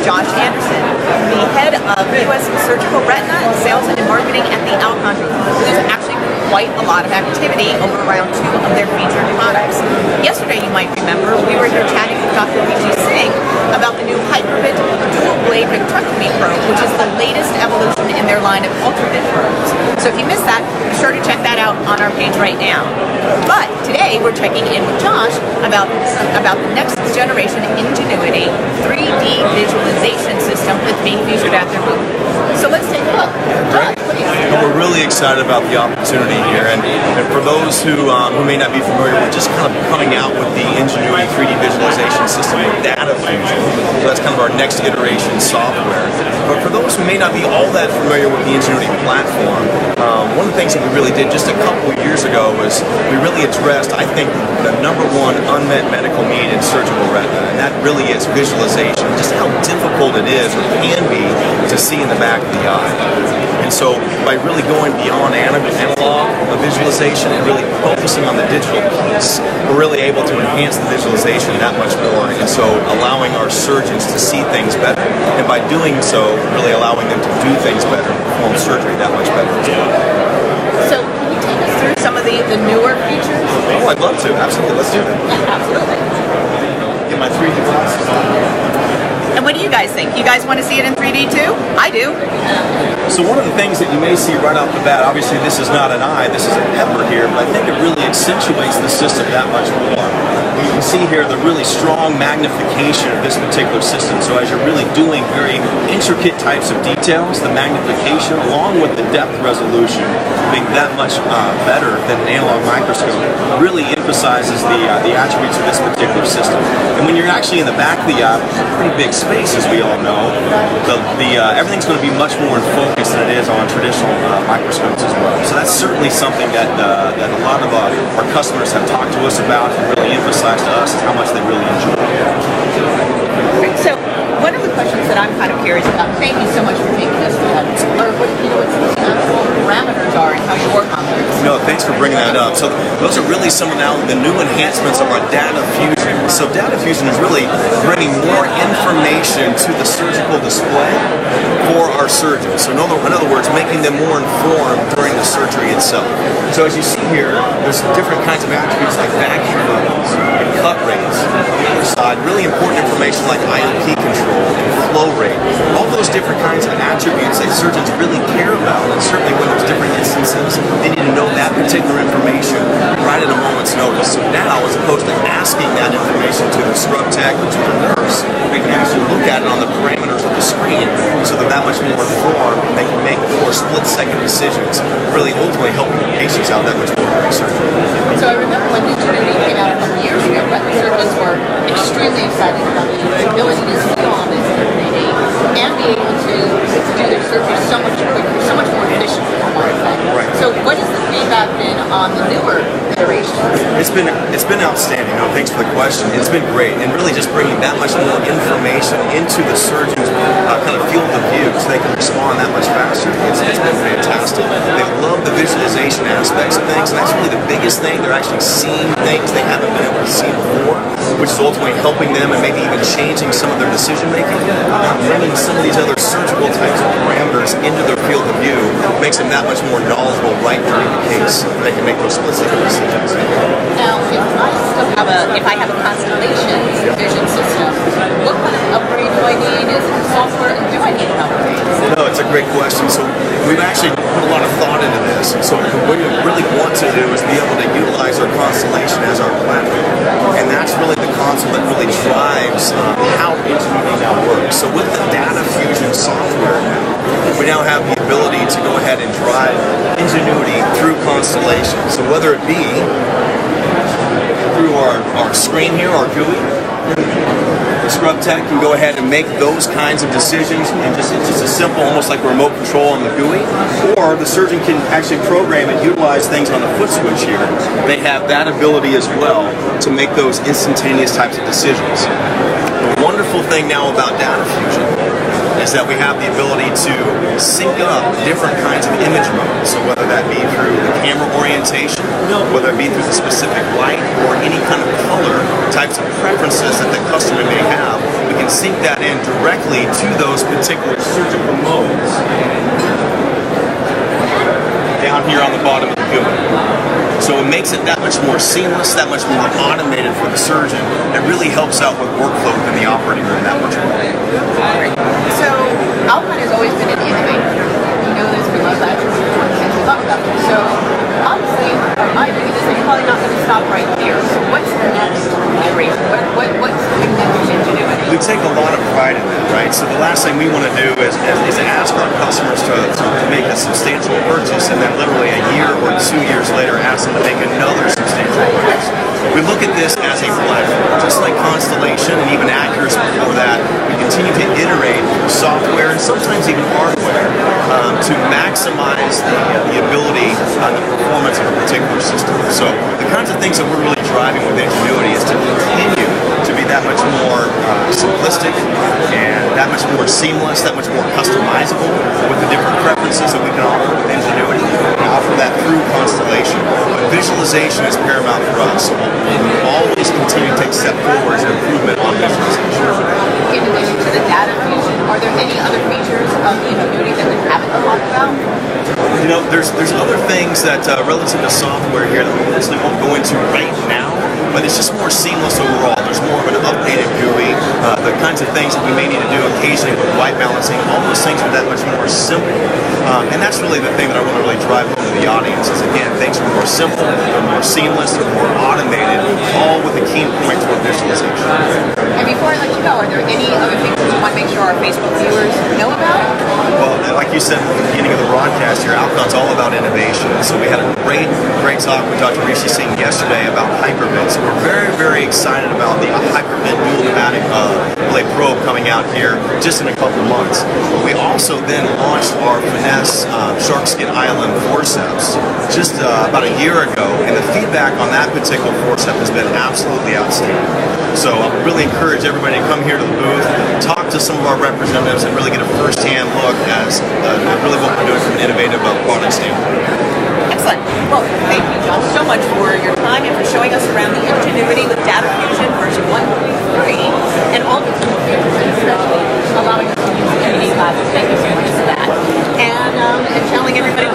Josh Anderson, the head of U.S. Surgical Retina Sales and Marketing at the Alcon Group. There's actually quite a lot of activity over around 2 of their featured products. Yesterday, you might remember, we were here chatting with Dr. B.G. Singh about the new Hypervit dual blade vitrectomy probe, which is the latest evolution in their line of ultravit probes. So if you missed that, be sure to check that out on our page right now. But today, we're checking in with Josh about the next generation NGENUITY 3D visualization system that's being featured at their booth. So let's take a look. Josh, what do you think? We're really excited about the opportunity here, and for those who may not be familiar, we're just kind of coming out with the NGENUITY 3D visualization system with data fusion. So that's kind of our next iteration software. But for those who may not be all that familiar with the NGENUITY platform, one of the things that we really did just a couple of years ago was we really addressed, I think, the #1 unmet medical need in surgical retina, and that really is visualization, just how difficult it is or can be to see in the back of the eye. And so by really going beyond analog visualization and really focusing on the digital piece, we're really able to enhance the visualization that much more, and so allowing our surgeons to see things better, and by doing so, really allowing them to do things better, perform surgery that much better as well. So can you take us through some of the newer features? Oh, I'd love to. Absolutely. Let's do that. Yeah, absolutely. Get my 3D glasses on. And what do you guys think? You guys want to see it in 3D too? I do. So one of the things that you may see right off the bat, obviously this is not an eye, this is a pepper here, but I think it really accentuates the system that much more. You can see here the really strong magnification of this particular system. So as you're really doing very intricate types of details, the magnification along with the depth resolution being that much better than an analog microscope really emphasizes the attributes of this particular system. And when you're actually in the back of the eye, which is a pretty big space as we all know, everything's going to be much more in focus than it is on traditional microscopes as well. So that's certainly something that a lot of our customers have talked to us about and really emphasized to us how much they really enjoy. So one of the questions that I'm kind of curious about, thank you so much for taking us through that, or what the actual parameters are and how you work on them. No, thanks for bringing that up. So those are really some of now the new enhancements of our data fusion. So data fusion is really bringing more information to the surgical display for our surgeons. So in other words, making them more informed during the surgery itself. So as you see here, there's different kinds of attributes like vacuum levels and cut rates. On the other side, really important information like IOP control and flow rate. All those different kinds of attributes that surgeons really care about, and certainly when there's different instances, they need to know that particular information right at a moment's notice. So now, as opposed to asking that information to the scrub tech or to the nurse, they can actually look at it on the parameters of the screen, so they're that much more informed and they can make more split-second decisions, really ultimately helping the patients out that much more during surgery. So I remember when NGENUITY came out a couple years ago, retina surgeons were extremely excited about the ability to see all this in 3D and be able to do their surgery so much quicker, so much more efficiently. Right. So what has the feedback been on the newer iterations? It's been outstanding. No, thanks for the question. It's been great, and really just bringing that much more information into the surgeon's kind of field of view, so they can respond that much faster. It's been fantastic. They love the visualization aspects of things, and that's really the biggest thing. They're actually seeing things they haven't been able to see before, which is ultimately helping them and maybe even changing some of their decision making. Bringing some of these other surgical types of parameters into their field of view makes them that much more knowledgeable right during the case. They can make those split-second decisions. Now, if I have a Constellation vision system, what kind of upgrade do I need? Is it software? Do I need an upgrade? No, it's a great question. So we've actually put a lot of thought into this. So what we really want to do is be able to utilize our Constellation as our platform. And that's really the console that really drives how NGENUITY now works. So with the data fusion software now, we now have the ability to go ahead and drive NGENUITY through Constellation. So whether it be through our screen here, our GUI, the scrub tech can go ahead and make those kinds of decisions, and it's just a simple, almost like a remote control on the GUI, or the surgeon can actually program and utilize things on the foot switch here. They have that ability as well to make those instantaneous types of decisions. The wonderful thing now about data fusion is that we have the ability to sync up different kinds of image modes. So whether that be through the camera orientation, whether it be through the specific light or any kind of color types of preferences that the customer may have, we can sync that in directly to those particular surgical modes down here on the bottom of the GUI. So it makes it that much more seamless, that much more automated for the surgeon. It really helps out with workflow in the operating room that much more. So Alcon has always been an innovator. You know this, we love that. We love that. So obviously, my opinion is that you're probably not going to stop right here. So what's the next iteration? What's the next ingenuity? We take a lot of pride in that, right? So the last thing we want to do is ask our customers to make a substantial purchase and then literally a year or 2 years later ask them to make another substantial purchase. We look at this as a platform, just like Constellation and even Accuracy before that. We continue to iterate software and sometimes even hardware to maximize the ability and the performance of a particular system. So the kinds of things that we're really driving with Ingenuity is to continue to be that much more simplistic and that much more seamless, that much more customizable with the different preferences that we can offer with Ingenuity and offer that through Constellation. But visualization is paramount for us, so we'll always continue to take a step forward to improvement on visualization. In addition to the data fusion, are there any other features of Ingenuity that we haven't talked about? You know, there's other things that relative to software here that we personally won't go into right now, but it's just more seamless overall. There's more of an updated GUI, the kinds of things that we may need to do occasionally with white balancing, all those things are that much more simple. And that's really the thing that I want to really drive home to the audience is, again, things are more simple, they're more seamless, they're more automated, all with a keen point toward visualization. And before I let you go, are there any other things that you want to make sure our Facebook viewers know about? Well, like you said at the beginning of the broadcast here, Alcon's all about innovation. So we had a great talk with Dr. Rishi Singh yesterday about HyperVent. So we're very, very excited about the HyperVent dual pneumatic blade probe coming out here just in a couple of months. But we also then launched our Finesse shark skin ILM forceps just about a year ago, and the feedback on that particular forceps has been absolutely outstanding. So I would really encourage everybody to come here to the booth, talk to some of our representatives, and really get a first-hand look as really what we're doing from an innovative product standpoint. Excellent. Well, thank you, John, so much for your time and for showing us around the Ingenuity with Data Fusion version 1.3 and all the features, especially allowing us to use the classes. Thank you so much for that. And telling everybody